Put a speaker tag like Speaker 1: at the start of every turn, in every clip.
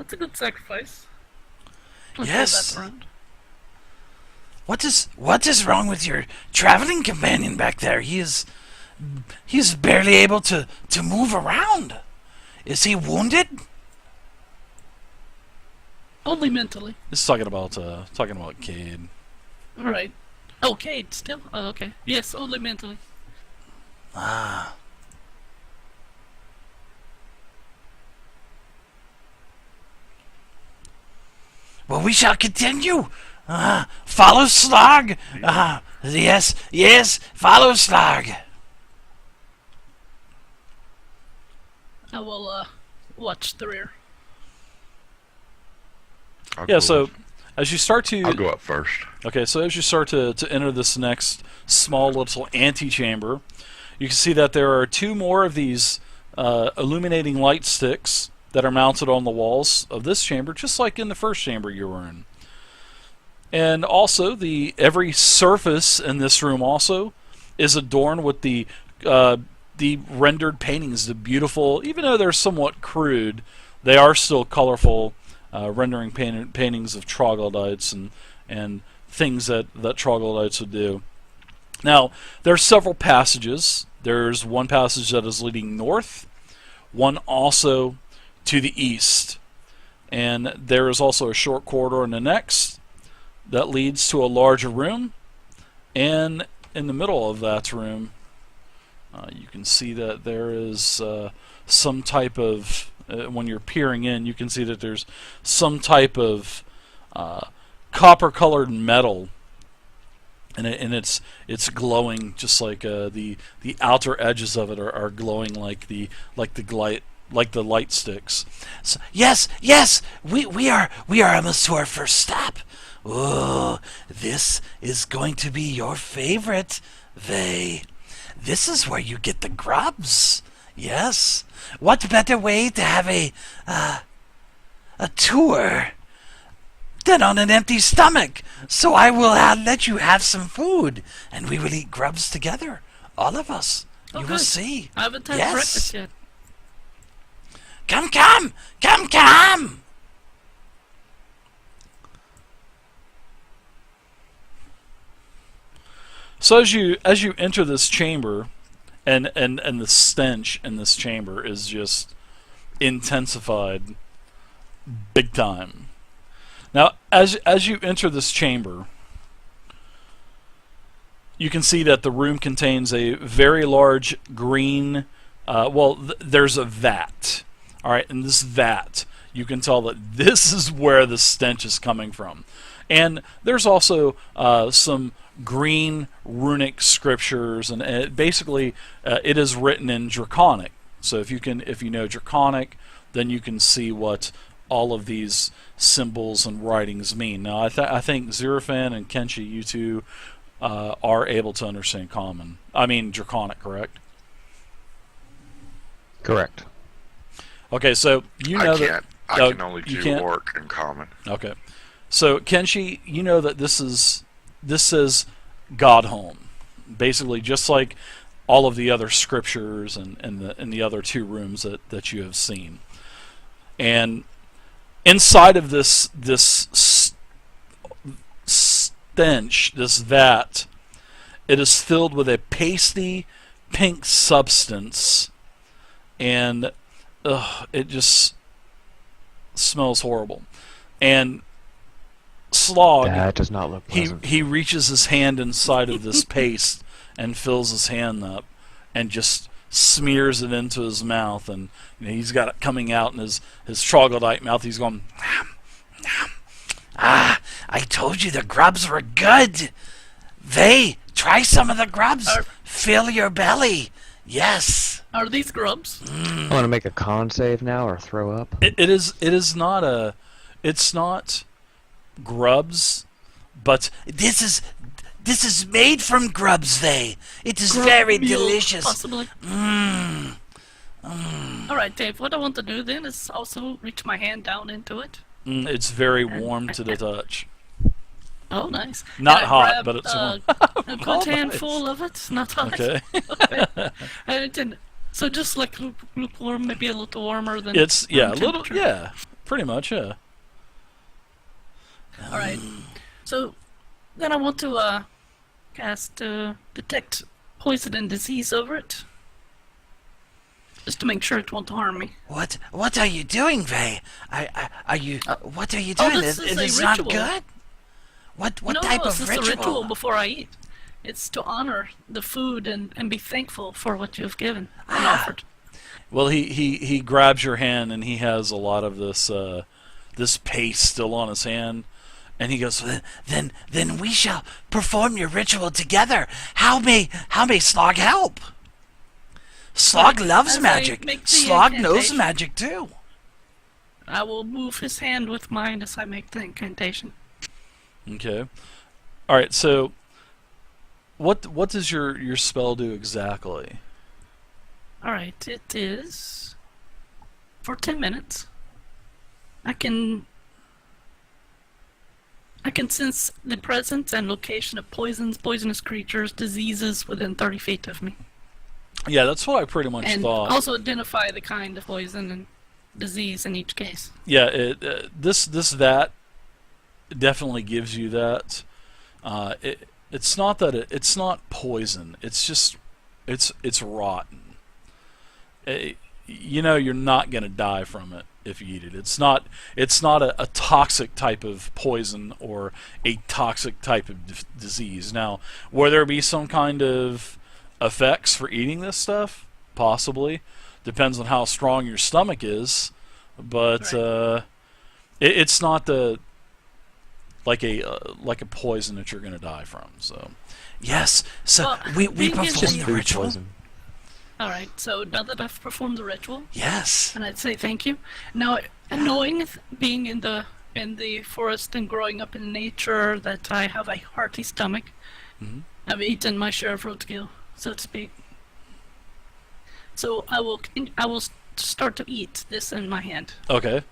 Speaker 1: That's a good sacrifice. Let's go
Speaker 2: Yes.
Speaker 1: that round.
Speaker 2: What is wrong with your traveling companion back there? He's barely able to move around. Is he wounded?
Speaker 1: Only mentally.
Speaker 3: It's talking about Kade.
Speaker 1: Alright. Okay, still? Oh, okay. Yes, only mentally.
Speaker 2: Ah. Well, we shall continue. Follow Slaargh. Yes, follow Slaargh.
Speaker 1: I will, watch the rear.
Speaker 3: Yeah, so as you start
Speaker 4: I'll
Speaker 3: to...
Speaker 4: go up first.
Speaker 3: Okay, so as you start to enter this next small little antechamber, you can see that there are two more of these illuminating light sticks that are mounted on the walls of this chamber, just like in the first chamber you were in. And also, every surface in this room also is adorned with the rendered paintings, the beautiful, even though they're somewhat crude, they are still colorful, rendering paintings of troglodytes and things that troglodytes would do. Now, there are several passages. There's one passage that is leading north, one also to the east, and there is also a short corridor in the next that leads to a larger room, and in the middle of that room you can see that there is some type of when you're peering in, you can see that there's some type of copper colored metal, and it's glowing, just like the outer edges of it are glowing like the light sticks.
Speaker 2: So, yes, we are almost to our first stop. Oh, this is going to be your favorite, Vey. This is where you get the grubs. Yes. What better way to have a tour than on an empty stomach? So I will let you have some food, and we will eat grubs together. All of us. You will see.
Speaker 1: I haven't had
Speaker 2: Yes.
Speaker 1: breakfast yet.
Speaker 2: Come!
Speaker 3: So as you enter this chamber, and the stench in this chamber is just intensified big time. Now, as you enter this chamber, you can see that the room contains a very large green. There's a vat. All right, and this vat, you can tell that this is where the stench is coming from. And there's also some green runic scriptures, and basically it is written in Draconic. So if you know Draconic, then you can see what all of these symbols and writings mean. Now, I think Xerafan and Kenshi, you two are able to understand Draconic, correct?
Speaker 5: Correct.
Speaker 3: Okay, so you know
Speaker 4: I can't. I can only
Speaker 3: you
Speaker 4: do
Speaker 3: can't?
Speaker 4: orc and common.
Speaker 3: Okay, so Kenshi, you know that this says Godhome, basically just like all of the other scriptures and in the other two rooms that you have seen. And inside of this stench, this vat, it is filled with a pasty pink substance, and it just smells horrible. And Slaargh,
Speaker 5: That does not look pleasant.
Speaker 3: he reaches his hand inside of this paste and fills his hand up and just smears it into his mouth, and he's got it coming out in his troglodyte mouth. He's going,
Speaker 2: I told you the grubs were good. Vey, try some of the grubs. Fill your belly. Yes.
Speaker 1: Are these grubs?
Speaker 5: I want to make a con save now or throw up.
Speaker 3: it's not grubs, but
Speaker 2: This is made from grubs, Vey. It is
Speaker 1: Grub
Speaker 2: very
Speaker 1: meal,
Speaker 2: delicious.
Speaker 1: Possibly.
Speaker 2: Mmm.
Speaker 1: Alright, Dave, what I want to do then is also reach my hand down into it.
Speaker 3: it's very warm to the touch.
Speaker 1: Oh, nice.
Speaker 3: Not
Speaker 1: And I
Speaker 3: hot,
Speaker 1: grab,
Speaker 3: but it's warm.
Speaker 1: a good handful of it. Not hot.
Speaker 3: Okay.
Speaker 1: So just like lukewarm, maybe a little warmer than
Speaker 3: It's
Speaker 1: room
Speaker 3: a little,
Speaker 1: temperature.
Speaker 3: yeah. pretty much, yeah.
Speaker 1: All right. So then I want to cast detect poison and disease over it, just to make sure it won't harm me.
Speaker 2: What are you doing, Vay? Are you? What are you doing?
Speaker 1: This is
Speaker 2: it
Speaker 1: a
Speaker 2: is not
Speaker 1: ritual.
Speaker 2: good. What
Speaker 1: No,
Speaker 2: type
Speaker 1: this
Speaker 2: of
Speaker 1: is
Speaker 2: ritual?
Speaker 1: a ritual before I eat. It's to honor the food and be thankful for what you've given and offered.
Speaker 3: Well, he grabs your hand, and he has a lot of this paste still on his hand, and he goes,
Speaker 2: Then we shall perform your ritual together. How may Slaargh help? Slaargh loves
Speaker 1: As I
Speaker 2: magic.
Speaker 1: make the
Speaker 2: Slaargh knows
Speaker 1: incantation.
Speaker 2: magic too.
Speaker 1: I will move his hand with mine as I make the incantation.
Speaker 3: okay. All right, so what does your spell do exactly?
Speaker 1: All right, it is for 10 minutes. I can sense the presence and location of poisons, poisonous creatures, diseases within 30 feet of me.
Speaker 3: Yeah, that's what I pretty much
Speaker 1: And
Speaker 3: thought.
Speaker 1: also identify the kind of poison and disease in each case.
Speaker 3: Yeah, that definitely gives you that. It's not that it's not poison. It's just it's rotten. You're not gonna die from it if you eat it. It's not a toxic type of poison or a toxic type of disease. Now, will there be some kind of effects for eating this stuff? Possibly. Depends on how strong your stomach is. But
Speaker 1: Right.
Speaker 3: it's not like a poison that you're gonna die from. So
Speaker 2: Yes. So
Speaker 1: Well,
Speaker 2: we
Speaker 1: being
Speaker 2: perform
Speaker 1: just
Speaker 2: the
Speaker 5: Food
Speaker 2: ritual.
Speaker 5: poison.
Speaker 1: Alright, so now that I've performed the ritual,
Speaker 2: Yes.
Speaker 1: and I'd say thank you. Now, knowing being in the forest and growing up in nature that I have a hearty stomach,
Speaker 3: Mhm.
Speaker 1: I've eaten my share of roadkill, so to speak. So I will start to eat this in my hand.
Speaker 3: okay.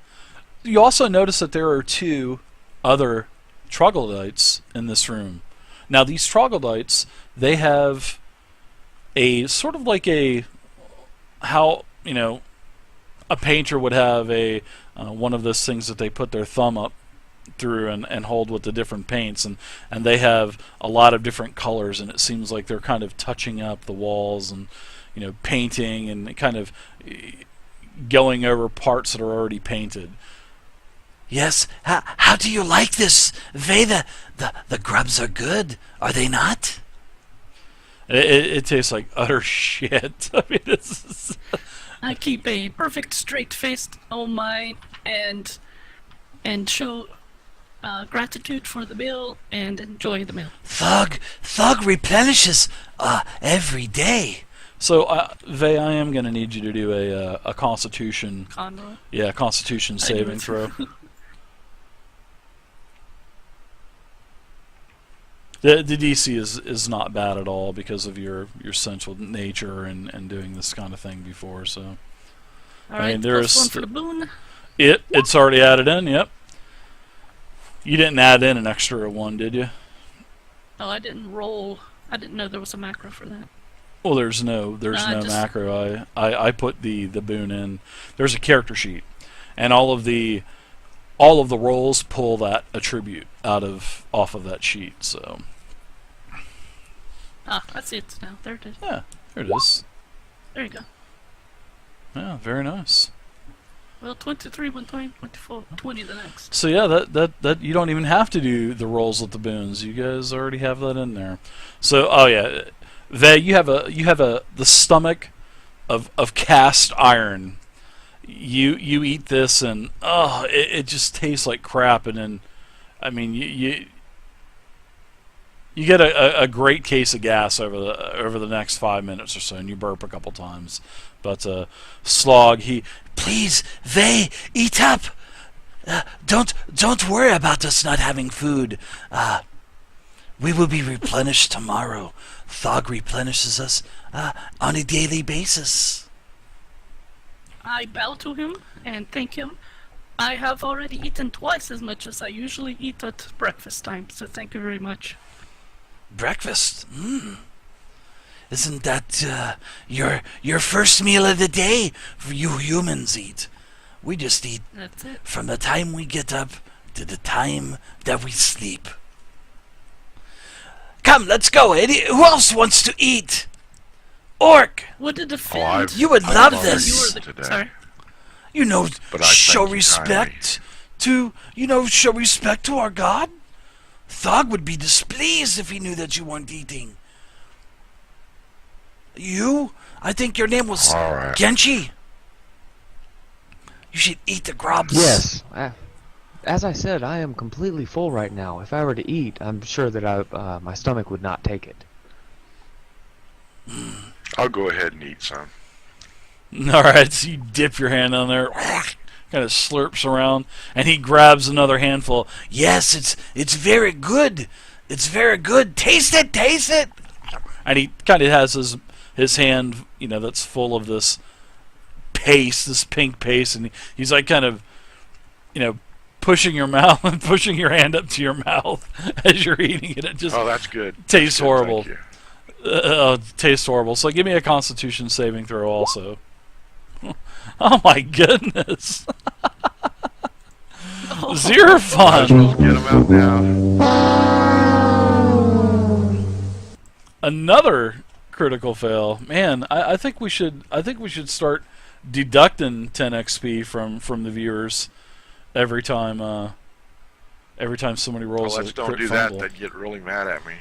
Speaker 3: You also notice that there are two other troglodytes in this room. Now, these troglodytes, they have a sort of like how a painter would have a one of those things that they put their thumb up through and hold with the different paints, and they have a lot of different colors, and it seems like they're kind of touching up the walls and painting and kind of going over parts that are already painted.
Speaker 2: Yes. How do you like this, Vay? The grubs are good, are they not?
Speaker 3: It tastes like utter shit. I mean,
Speaker 1: I keep a perfect straight face on mine and show gratitude for the meal and enjoy the meal.
Speaker 2: Thug replenishes every day.
Speaker 3: so, Vay, I am going to need you to do a Constitution,
Speaker 1: Conroy.
Speaker 3: Constitution
Speaker 1: I do
Speaker 3: saving
Speaker 1: it.
Speaker 3: throw. The DC is not bad at all because of your central nature and doing this kind of thing before. So
Speaker 1: Alright,
Speaker 3: mean,
Speaker 1: plus
Speaker 3: there's
Speaker 1: one for the boon.
Speaker 3: it's already added in. Yep. You didn't add in an extra one, did you?
Speaker 1: Oh, I didn't roll. I didn't know there was a macro for that.
Speaker 3: Well, there's no
Speaker 1: I just-
Speaker 3: macro. I put the boon in. There's a character sheet, and all of the rolls pull that attribute off of that sheet. So
Speaker 1: Ah, I see it now. There it is.
Speaker 3: yeah, there it is.
Speaker 1: There you go.
Speaker 3: Yeah, very nice.
Speaker 1: Well, 23, 120, 24, 20 the next.
Speaker 3: So yeah, that you don't even have to do the rolls with the boons. You guys already have that in there. So oh yeah, Vay, you have the stomach of cast iron. You eat this and it just tastes like crap. And then I mean you get a great case of gas over the next 5 minutes or so, and you burp a couple times. But Slaargh,
Speaker 2: Please, Vay, eat up. Don't worry about us not having food. We will be replenished tomorrow. Thog replenishes us on a daily basis.
Speaker 1: I bow to him and thank him. I have already eaten twice as much as I usually eat at breakfast time, so thank you very much.
Speaker 2: Breakfast? Isn't that your first meal of the day? You humans eat. We just eat
Speaker 1: That's it.
Speaker 2: from the time we get up to the time that we sleep. Come, let's go. Who else wants to eat? Orc,
Speaker 1: What did the
Speaker 4: Oh, I've-
Speaker 2: you would
Speaker 4: I've
Speaker 2: love
Speaker 4: already
Speaker 2: this.
Speaker 1: You were the
Speaker 4: today.
Speaker 1: sorry.
Speaker 2: you know,
Speaker 4: But I
Speaker 2: show
Speaker 4: thank you
Speaker 2: respect show respect to our god. Thog would be displeased if he knew that you weren't eating. You? I think your name was
Speaker 4: All right.
Speaker 2: Genji. You should eat the grubs.
Speaker 5: Yes. As I said, I am completely full right now. If I were to eat, I'm sure that my stomach would not take it.
Speaker 4: I'll go ahead and eat some.
Speaker 3: All right, so you dip your hand on there, kind of slurps around, and he grabs another handful.
Speaker 2: Yes, it's very good. It's very good. Taste it, taste it.
Speaker 3: And he kind of has his hand, that's full of this paste, this pink paste, and he's like kind of, pushing your mouth and pushing your hand up to your mouth as you're eating it. It just
Speaker 4: Oh, that's good.
Speaker 3: tastes
Speaker 4: Good,
Speaker 3: horrible.
Speaker 4: thank you.
Speaker 3: It tastes horrible. So give me a Constitution saving throw also. Oh my goodness. Zero
Speaker 4: Might as
Speaker 3: fun.
Speaker 4: well get them out now.
Speaker 3: Another critical fail. Man, I think we should start deducting 10 XP from the viewers every time somebody
Speaker 4: Well,
Speaker 3: rolls
Speaker 4: let's
Speaker 3: a
Speaker 4: don't
Speaker 3: crit
Speaker 4: do that.
Speaker 3: fumble.
Speaker 4: They'd get really mad at me.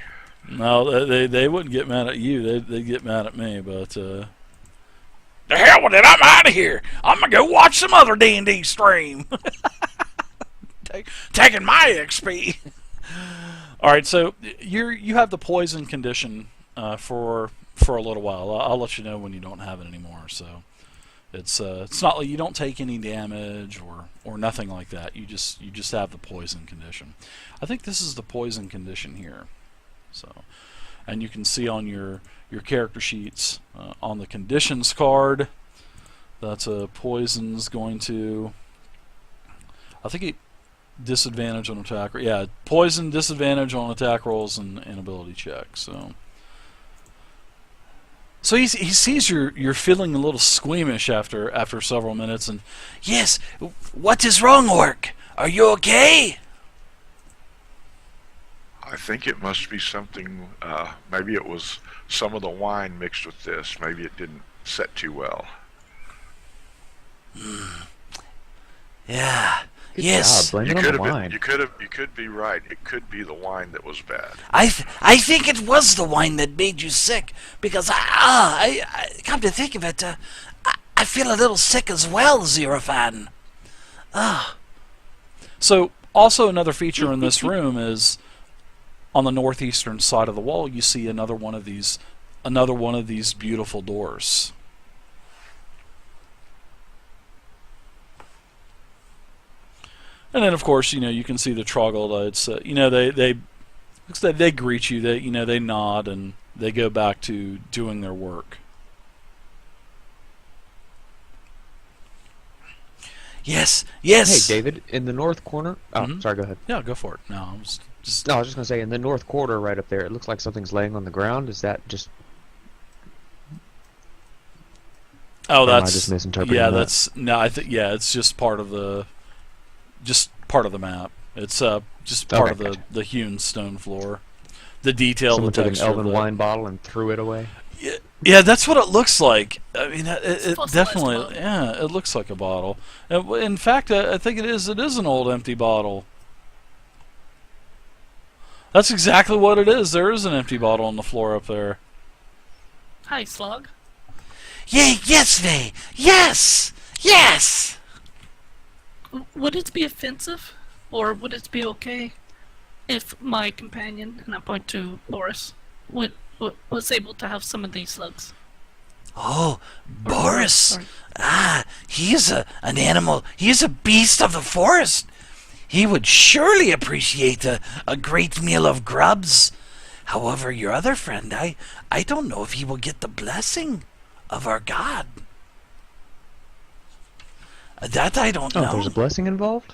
Speaker 3: No, they wouldn't get mad at you. They'd get mad at me. But the hell with it! I'm out of here. I'm gonna go watch some other D&D stream. Taking my XP. All right, so you have the poison condition for a little while. I'll let you know when you don't have it anymore. So it's not like you don't take any damage or nothing like that. You just have the poison condition. I think this is the poison condition here. So, and you can see on your character sheets on the conditions card that's a poison's going to, I think disadvantage on attack. Yeah, poison disadvantage on attack rolls and ability checks. So he sees you're feeling a little squeamish after several minutes, and
Speaker 2: Yes. What is wrong, Orc? Are you okay?
Speaker 4: I think it must be something, maybe it was some of the wine mixed with this. Maybe it didn't set too well.
Speaker 2: Yeah.
Speaker 5: Good
Speaker 2: Yes.
Speaker 5: job. Blame
Speaker 4: You
Speaker 5: it on
Speaker 4: could
Speaker 5: the
Speaker 4: have
Speaker 5: wine.
Speaker 4: been, you could be right. It could be the wine that was bad.
Speaker 2: I think it was the wine that made you sick, because I come to think of it, I feel a little sick as well, Xerofan.
Speaker 3: so also another feature in this room is on the northeastern side of the wall you see another one of these beautiful doors. And then of course you can see the troglodytes. They greet you. They nod and they go back to doing their work.
Speaker 2: Yes, yes.
Speaker 5: Hey, David, in the north corner. Oh,
Speaker 3: Mhm.
Speaker 5: sorry. Go ahead.
Speaker 3: Yeah, go for it. No, I was just
Speaker 5: No, I was just gonna say in the north corner, right up there, it looks like something's laying on the ground. Is that just?
Speaker 3: Oh,
Speaker 5: Or am I
Speaker 3: that's
Speaker 5: just misinterpreting
Speaker 3: yeah.
Speaker 5: that?
Speaker 3: That's no. I think yeah. It's just part of the map. It's just part of
Speaker 5: Okay, gotcha.
Speaker 3: the hewn stone floor. The detail,
Speaker 5: Someone
Speaker 3: the
Speaker 5: took an
Speaker 3: texture. of
Speaker 5: elven
Speaker 3: the-
Speaker 5: wine bottle and threw it away.
Speaker 3: Yeah, that's what it looks like. I mean, it
Speaker 1: fossilized
Speaker 3: definitely.
Speaker 1: bottle.
Speaker 3: Yeah, it looks like a bottle. In fact, I think it is. It is an old empty bottle. That's exactly what it is. There is an empty bottle on the floor up there.
Speaker 1: Hi, Slaargh.
Speaker 2: Yay, yes, Vay. Yes, yes.
Speaker 1: Would it be offensive, or would it be okay if my companion, and I point to Boris, was able to have some of these slugs?
Speaker 2: Oh,
Speaker 1: Or
Speaker 2: Boris.
Speaker 1: sorry.
Speaker 2: He's an animal. He's a beast of the forest. He would surely appreciate a great meal of grubs. However, your other friend, I don't know if he will get the blessing of our god. That I don't
Speaker 5: Oh,
Speaker 2: know.
Speaker 5: there's a blessing involved.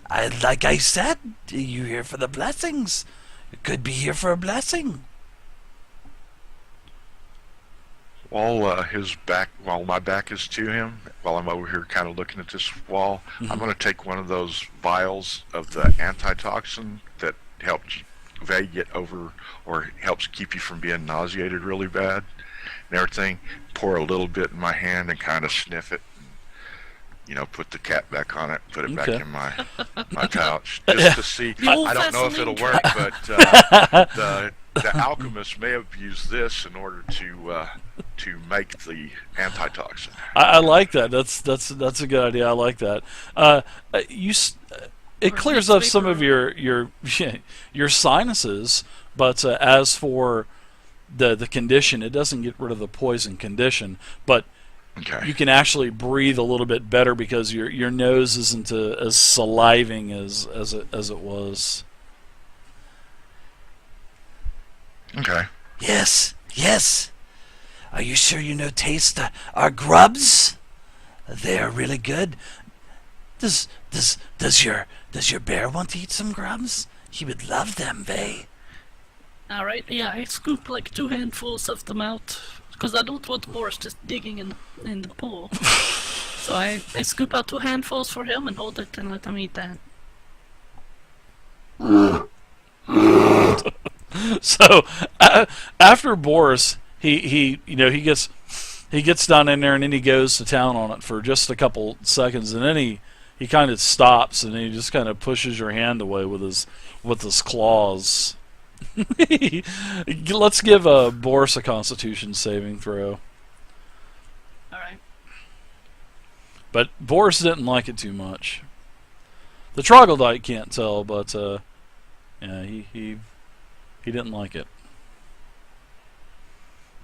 Speaker 2: Like I said, you here for the blessings. You could be here for a blessing.
Speaker 4: while my back is to him, while I'm over here kind of looking at this wall, I'm going to take one of those vials of the antitoxin that helps Vay get over, or helps keep you from being nauseated really bad and everything. Pour a little bit in my hand and kind of sniff it. Put the cap back on it, put it back in my pouch, just to see. I don't know if it'll work, but the alchemist may have used this in order to make the antitoxin.
Speaker 3: I like that. That's a good idea. I like that. It clears up some of your sinuses, but as for the condition, it doesn't get rid of the poison condition, but
Speaker 4: Okay.
Speaker 3: you can actually breathe a little bit better because your nose isn't as saliving as it was.
Speaker 4: Okay.
Speaker 2: Yes, yes. Are you sure you know taste our grubs? They are really good. Does your bear want to eat some grubs? He would love them, Vay.
Speaker 1: Alright, yeah, I scoop like 2 handfuls of them out. Because I don't want Boris just digging in the pool. So I scoop out 2 handfuls for him and hold it and let him eat that.
Speaker 3: So after Boris, he gets down in there and then he goes to town on it for just a couple seconds, and then he kind of stops and he just kind of pushes your hand away with his claws. Let's give Boris a Constitution saving throw.
Speaker 1: Alright.
Speaker 3: But Boris didn't like it too much. The troglodyte can't tell, but yeah, he didn't like it.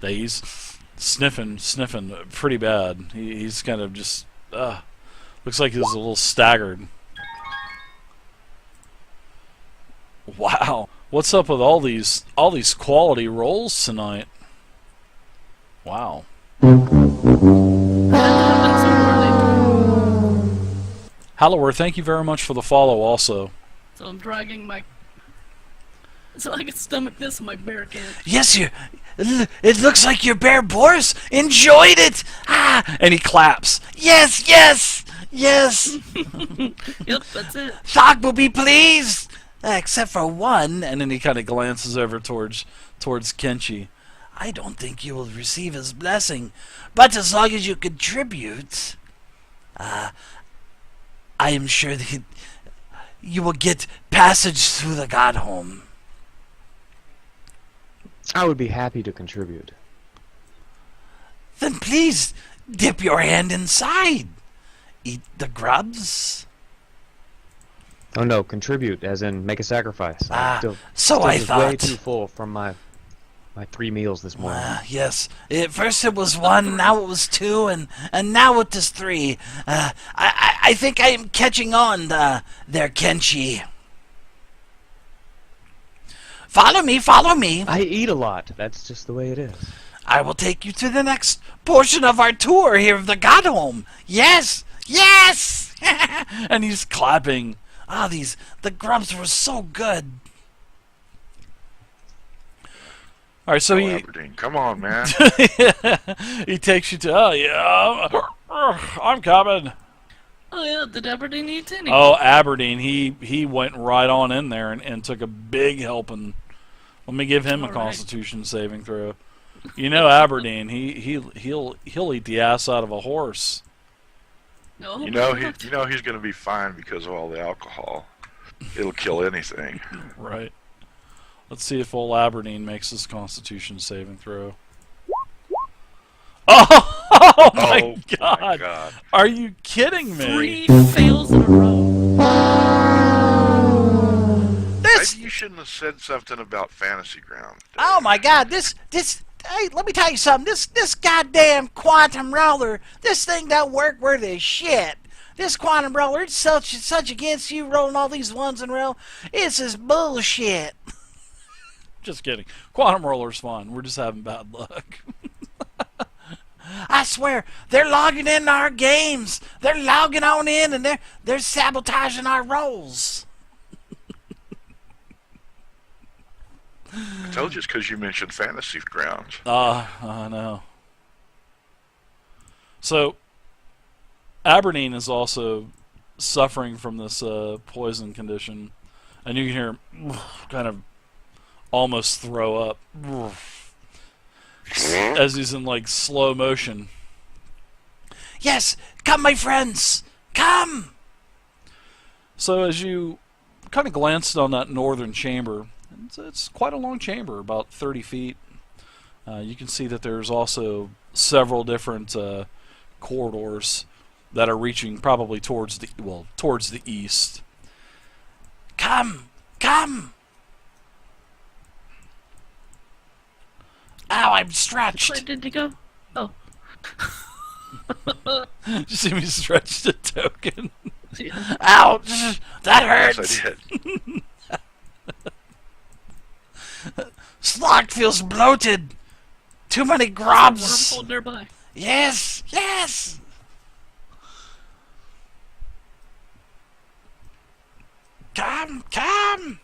Speaker 3: He's sniffing pretty bad. He's kind of just looks like he's a little staggered. Wow. What's up with all these quality rolls tonight? Wow. Hallower, thank you very much for the follow also.
Speaker 1: So I'm dragging my... So I can stomach this and my bear can't.
Speaker 2: Yes, it looks like your bear Boris enjoyed it. Ah, and he claps. Yes, yes, yes.
Speaker 1: Yep, that's it.
Speaker 2: Slaargh will be pleased. Except for one. And then he kind of glances over towards Kenshi. I don't think you will receive his blessing, but as long as you contribute, I am sure that you will get passage through the Godhome.
Speaker 5: I would be happy to contribute.
Speaker 2: Then please dip your hand inside. Eat the grubs.
Speaker 5: Oh no, contribute, as in make a sacrifice.
Speaker 2: So I
Speaker 5: was
Speaker 2: thought.
Speaker 5: way too full from my 3 meals this morning.
Speaker 2: Yes. At first it was 1, now it was 2, and now it is 3. I think I am catching on there, Kenshi. Follow me, follow me.
Speaker 5: I eat a lot. That's just the way it is.
Speaker 2: I will take you to the next portion of our tour here of the Godhome. Yes, yes.
Speaker 3: And he's clapping.
Speaker 2: The grubs were so good.
Speaker 3: All right, so
Speaker 4: Aberdeen, come on, man.
Speaker 3: he takes you to. Oh yeah, I'm coming.
Speaker 1: Oh yeah, did Aberdeen eat any?
Speaker 3: Oh, Aberdeen, he went right on in there and took a big helping. Let me give him a
Speaker 1: All right.
Speaker 3: Constitution saving throw. You know Aberdeen, he'll eat the ass out of a horse.
Speaker 1: No,
Speaker 4: he's going to be fine because of all the alcohol. It'll kill anything.
Speaker 3: Right. Let's see if old Aberdeen makes his Constitution saving throw. Oh, my God. Are you kidding me?
Speaker 1: 3 fails in a row.
Speaker 4: Maybe you shouldn't have said something about Fantasy Ground.
Speaker 2: Oh my God, this hey, let me tell you something. This goddamn quantum roller, this thing don't work worth a shit. This quantum roller, it's such against you rolling all these ones in a row. It's just bullshit.
Speaker 3: Just kidding. Quantum roller's fun. We're just having bad luck.
Speaker 2: I swear, they're logging in our games. They're logging on in and they're sabotaging our rolls.
Speaker 4: I told you it's because you mentioned Fantasy Grounds.
Speaker 3: I know. So Aberdeen is also suffering from this poison condition, and you can hear him kind of almost throw up as he's in like slow motion.
Speaker 2: Yes, come, my friends, come!
Speaker 3: So as you kind of glanced on that northern chamber, it's quite a long chamber, about 30 feet. You can see that there's also several different corridors that are reaching probably towards the east.
Speaker 2: Come, come! Ow, I'm
Speaker 1: Where
Speaker 2: stretched.
Speaker 1: did he go? Oh.
Speaker 3: Did you see me stretch the token?
Speaker 1: Yeah.
Speaker 2: Ouch, that
Speaker 4: Yes,
Speaker 2: hurts.
Speaker 4: I did.
Speaker 2: Slaargh feels bloated. Too many grubs.
Speaker 1: Wormhole nearby.
Speaker 2: Yes, yes. Come, come.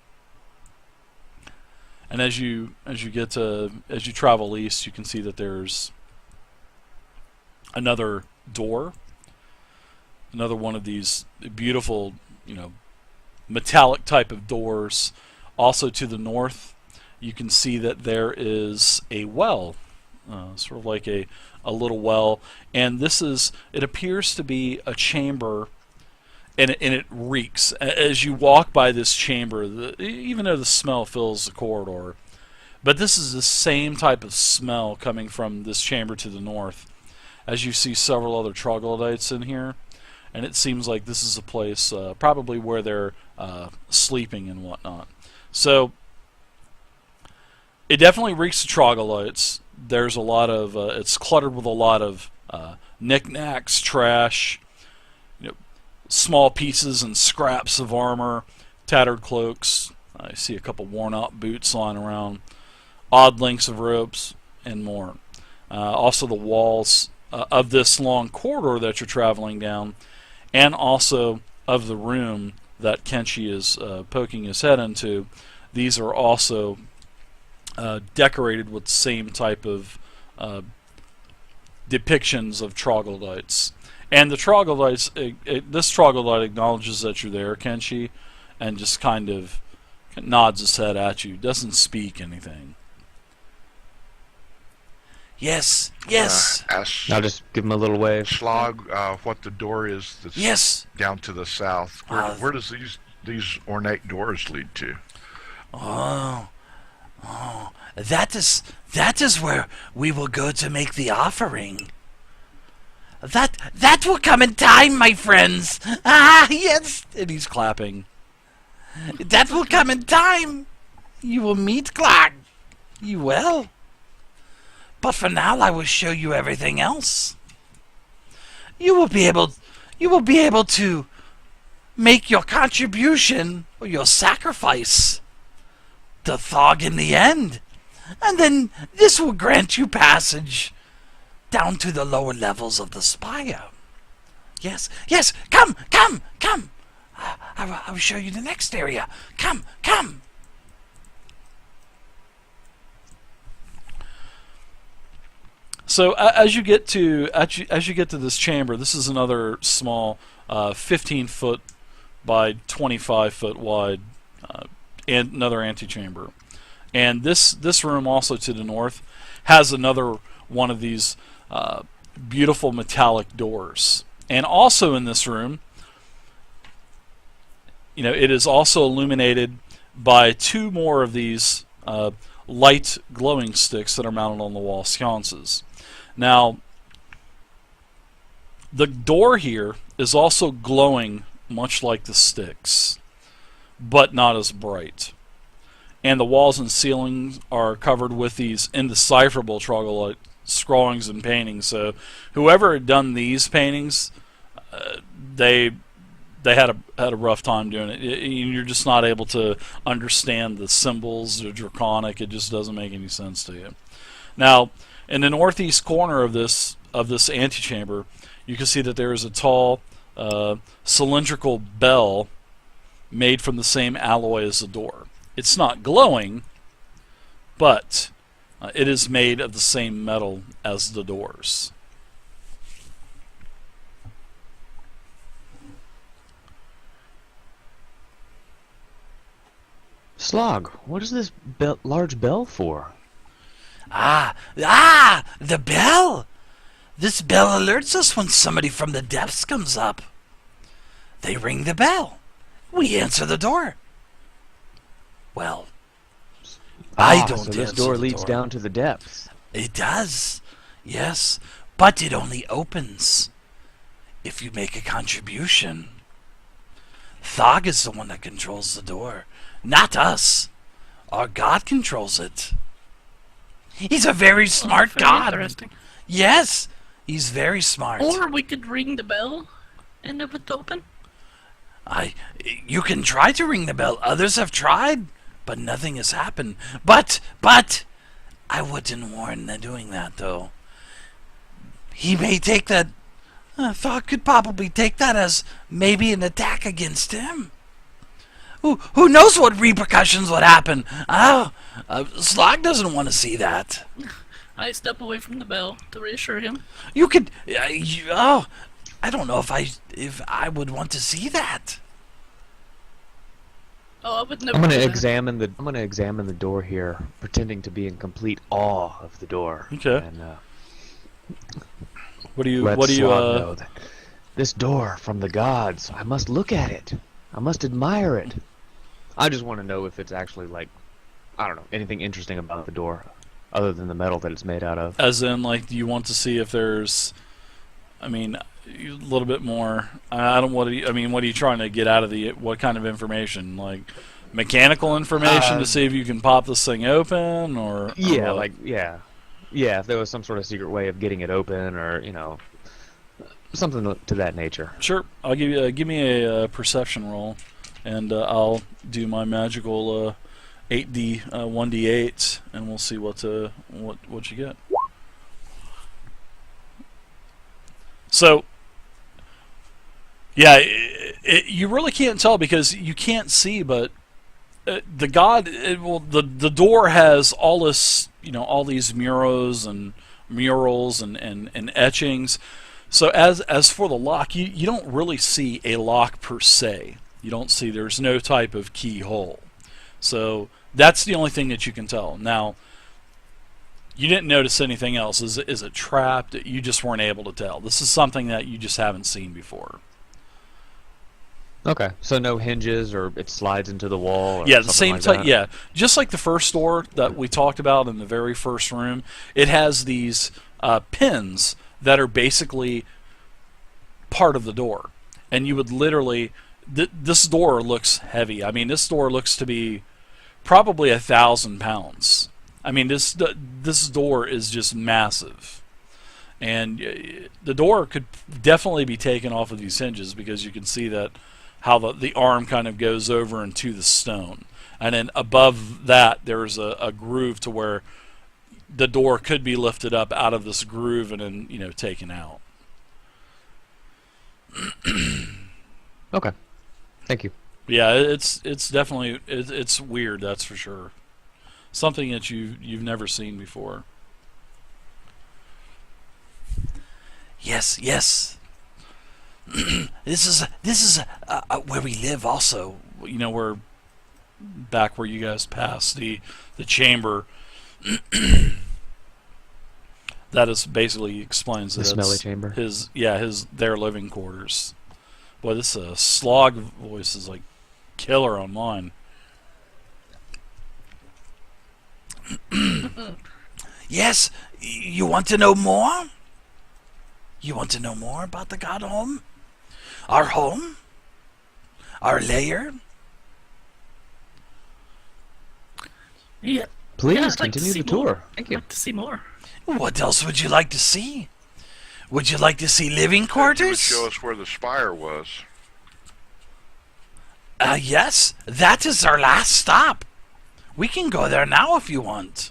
Speaker 3: And as you travel east, you can see that there's another door, another one of these beautiful, metallic type of doors. Also to the north, you can see that there is a well, sort of like a little well, and it appears to be a chamber. And it reeks as you walk by this chamber. Even though the smell fills the corridor, but this is the same type of smell coming from this chamber to the north. As you see several other troglodytes in here, and it seems like this is a place probably where they're sleeping and whatnot. So it definitely reeks of troglodytes. There's a lot of it's cluttered with a lot of knickknacks, trash. Small pieces and scraps of armor, tattered cloaks. I see a couple worn-out boots lying around, odd lengths of ropes, and more. Also, the walls of this long corridor that you're traveling down, and also of the room that Kenshi is poking his head into. These are also decorated with the same type of depictions of troglodytes. And the troglodytes, this troglodyte acknowledges that you're there, Kenshi, and just kind of nods his head at you. Doesn't speak anything.
Speaker 2: Yes, yes.
Speaker 4: Ask
Speaker 5: I'll just give him a little wave.
Speaker 4: Slaargh what the door is that's
Speaker 2: Yes.
Speaker 4: down to the south. Where does these ornate doors lead to?
Speaker 2: Oh, that is where we will go to make the offering. That will come in time, my friends. Ah, yes.
Speaker 3: And he's clapping.
Speaker 2: That will come in time. You will meet Slaargh. You will. But for now, I will show you everything else. You will be able to make your contribution or your sacrifice to Thog in the end, and then this will grant you passage down to the lower levels of the Spire. Yes, yes, come. I will show you the next area. Come.
Speaker 3: So as you get to this chamber, this is another small, 15-foot by 25-foot wide, and another antechamber. And this room also to the north has another one of these beautiful metallic doors. And also in this room, it is also illuminated by two more of these light glowing sticks that are mounted on the wall sconces. Now, the door here is also glowing much like the sticks, but not as bright. And the walls and ceilings are covered with these indecipherable troglodyte scrawlings and paintings. So whoever had done these paintings, they had a rough time doing it. You're just not able to understand the symbols. They're draconic. It just doesn't make any sense to you. Now, in the northeast corner of this antechamber, you can see that there is a tall cylindrical bell made from the same alloy as the door. It's not glowing, but it is made of the same metal as the doors.
Speaker 5: Slaargh, what is this large bell for?
Speaker 2: The bell! This bell alerts us when somebody from the depths comes up. They ring the bell. We answer the door. Well, I don't
Speaker 5: so this
Speaker 2: answer
Speaker 5: door
Speaker 2: the
Speaker 5: leads
Speaker 2: door.
Speaker 5: down to the depths.
Speaker 2: It does, yes, but it only opens if you make a contribution. Thog is the one that controls the door, not us. Our god controls it. He's a very smart
Speaker 1: Very
Speaker 2: god.
Speaker 1: interesting.
Speaker 2: Yes, he's very smart.
Speaker 1: Or we could ring the bell and it would open.
Speaker 2: You can try to ring the bell. Others have tried, but nothing has happened. But, I wouldn't warn them doing that, though. He may take that. Thog could probably take that as maybe an attack against him. Who knows what repercussions would happen? Slaargh doesn't want to see that.
Speaker 1: I step away from the bell to reassure him.
Speaker 2: You could. I don't know if I would want to see that.
Speaker 1: Oh, I would never.
Speaker 5: I'm gonna
Speaker 1: do that.
Speaker 5: examine the door here, pretending to be in complete awe of the door.
Speaker 3: Okay.
Speaker 5: And
Speaker 3: What do you?
Speaker 5: let
Speaker 3: What do you?
Speaker 5: Slaargh know that this door from the gods. I must look at it. I must admire it. I just want to know if it's actually like, I don't know, anything interesting about the door, other than the metal that it's made out of.
Speaker 3: As in, like, do you want to see if there's? I mean, a little bit more. I don't. What are you? I mean, what are you trying to get out of the? What kind of information? Like mechanical information to see if you can pop this thing open, or
Speaker 5: Yeah,
Speaker 3: or what?
Speaker 5: like yeah. If there was some sort of secret way of getting it open, or something to that nature.
Speaker 3: Sure. I'll give me a perception roll, and I'll do my magical 8d 1d8, and we'll see what you get. So, yeah, you really can't tell because you can't see, but the door has all this, all these murals and etchings. So as for the lock, you don't really see a lock per se. You don't see, there's no type of keyhole. So that's the only thing that you can tell. Now, you didn't notice anything else. Is it trapped? You just weren't able to tell. This is something that you just haven't seen before.
Speaker 5: Okay, so no hinges, or it slides into the wall. Or
Speaker 3: Yeah, the
Speaker 5: something
Speaker 3: same
Speaker 5: like
Speaker 3: type.
Speaker 5: that?
Speaker 3: Yeah, just like the first door that we talked about in the very first room, it has these pins that are basically part of the door, and you would literally. This door looks heavy. I mean, this door looks to be probably 1,000 pounds. I mean, this door is just massive, and the door could definitely be taken off of these hinges because you can see that how the arm kind of goes over into the stone, and then above that there's a groove to where the door could be lifted up out of this groove and then taken out.
Speaker 5: Okay, thank you.
Speaker 3: Yeah, it's definitely it's weird, that's for sure. Something that you've never seen before.
Speaker 2: Yes. This is where we live. Also,
Speaker 3: We're back where you guys passed the chamber. That is basically explains
Speaker 5: The
Speaker 3: that
Speaker 5: smelly
Speaker 3: it's
Speaker 5: chamber.
Speaker 3: their living quarters. Boy, this Slaargh voice is like killer on mine.
Speaker 2: Yes. You want to know more? You want to know more about the Godhome? Our home? Our lair?
Speaker 1: Yeah.
Speaker 5: Please
Speaker 1: Yeah, I'd like to
Speaker 5: continue
Speaker 1: see
Speaker 5: the tour.
Speaker 1: more.
Speaker 5: Thank
Speaker 1: I'd
Speaker 5: you.
Speaker 1: like to see more.
Speaker 2: What else would you like to see? Would you like to see living
Speaker 4: You would
Speaker 2: quarters?
Speaker 4: show us where the Spire was.
Speaker 2: Yes. That is our last stop. We can go there now if you want.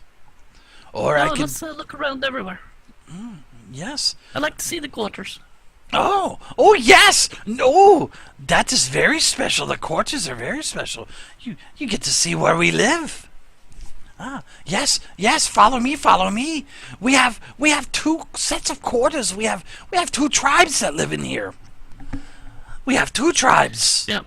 Speaker 2: Or I
Speaker 1: No,
Speaker 2: can...
Speaker 1: let's look around everywhere.
Speaker 2: Yes.
Speaker 1: I'd like to see the quarters.
Speaker 2: Oh yes! No, that is very special. The quarters are very special. You get to see where we live. Yes. Follow me. We have 2 sets of quarters. We have 2 tribes that live in here. We have 2 tribes.
Speaker 1: Yeah.